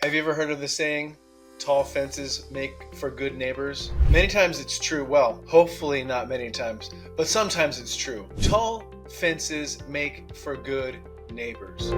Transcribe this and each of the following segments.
Have you ever heard of the saying, tall fences make for good neighbors? Many times it's true. Well, hopefully not many times, but sometimes it's true. Tall fences make for good neighbors.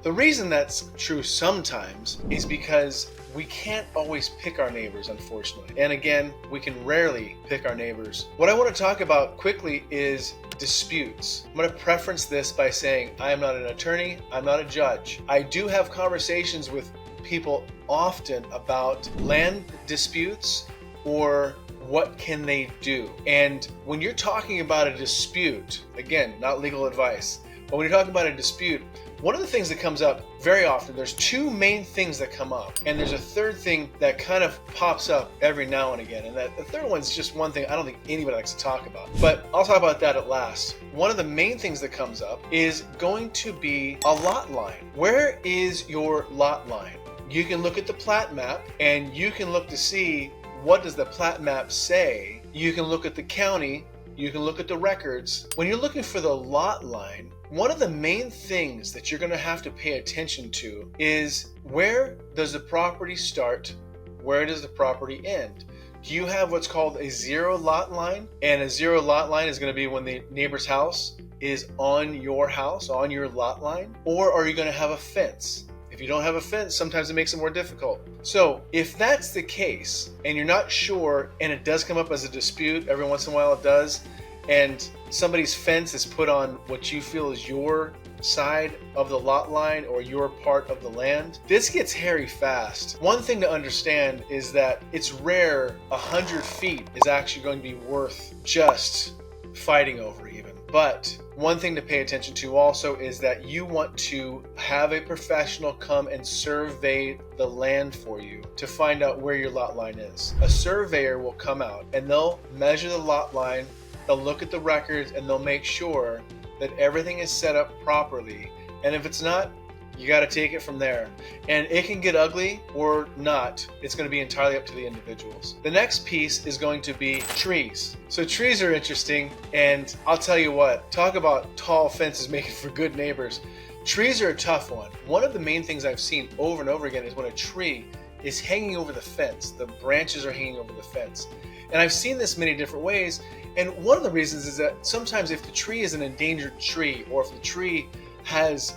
The reason that's true sometimes is because we can't always pick our neighbors, unfortunately. And again, we can rarely pick our neighbors. What I want to talk about quickly is disputes. I'm going to preference this by saying I am not an attorney, I'm not a judge. I do have conversations with people often about land disputes or what can they do. And when you're talking about a dispute, again, not legal advice, but when you're talking about a dispute, one of the things that comes up very often, there's two main things that come up, and there's a third thing that kind of pops up every now and again. And that the third one's just one thing I don't think anybody likes to talk about, but I'll talk about that at last. One of the main things that comes up is going to be a lot line. Where is your lot line? You can look at the plat map and you can look to see what does the plat map say. You can look at the county, you can look at the records. When you're looking for the lot line, one of the main things that you're going to have to pay attention to is where does the property start? Where does the property end? Do you have what's called a zero lot line? And a zero lot line is going to be when the neighbor's house is on your house, on your lot line. Or are you going to have a fence? If you don't have a fence, sometimes it makes it more difficult. So if that's the case and you're not sure, and it does come up as a dispute, every once in a while it does, and somebody's fence is put on what you feel is your side of the lot line or your part of the land, this gets hairy fast. One thing to understand is that it's rare 100 feet is actually going to be worth just fighting over even. But one thing to pay attention to also is that you want to have a professional come and survey the land for you to find out where your lot line is. A surveyor will come out and they'll measure the lot line, they'll look at the records, and they'll make sure that everything is set up properly. And if it's not, you got to take it from there. And it can get ugly or not. It's going to be entirely up to the individuals. The next piece is going to be trees. So trees are interesting, and I'll tell you what, talk about tall fences making for good neighbors. Trees are a tough one. One of the main things I've seen over and over again is when a tree is hanging over the fence. The branches are hanging over the fence. And I've seen this many different ways. And one of the reasons is that sometimes if the tree is an endangered tree, or if the tree has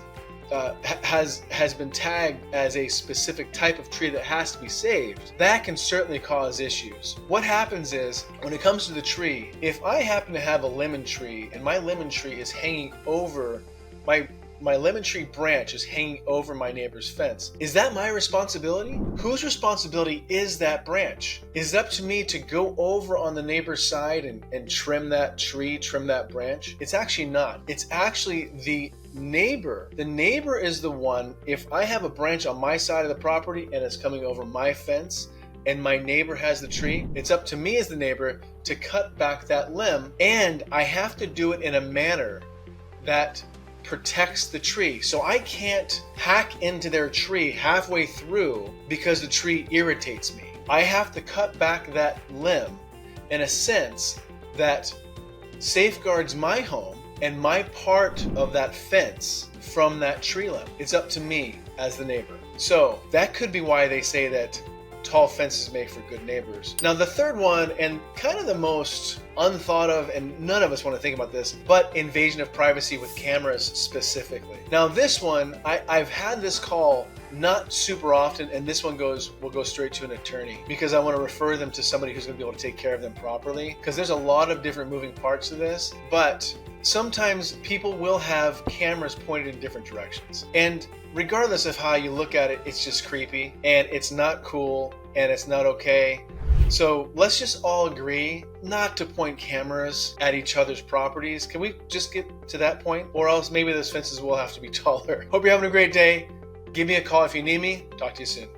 been tagged as a specific type of tree that has to be saved, that can certainly cause issues. What happens is, when it comes to the tree, if I happen to have a lemon tree and my lemon tree is hanging over my lemon tree branch is hanging over my neighbor's fence, is that my responsibility? Whose responsibility is that branch? Is it up to me to go over on the neighbor's side and trim that tree, trim that branch? It's actually not. It's actually the neighbor. The neighbor is the one, if I have a branch on my side of the property and it's coming over my fence and my neighbor has the tree, it's up to me as the neighbor to cut back that limb, and I have to do it in a manner that protects the tree. So I can't hack into their tree halfway through because the tree irritates me. I have to cut back that limb in a sense that safeguards my home and my part of that fence from that tree limb. It's up to me as the neighbor. So that could be why they say that tall fences make for good neighbors. Now the third one, and kind of the most unthought of, and none of us want to think about this, but invasion of privacy with cameras specifically. Now this one, I've had this call not super often, and this one will go straight to an attorney because I want to refer them to somebody who's going to be able to take care of them properly, because there's a lot of different moving parts to this. But sometimes people will have cameras pointed in different directions, and regardless of how you look at it, it's just creepy and it's not cool and it's not okay. So let's just all agree not to point cameras at each other's properties. Can we just get to that point? Or else maybe those fences will have to be taller. Hope you're having a great day. Give me a call if you need me. Talk to you soon.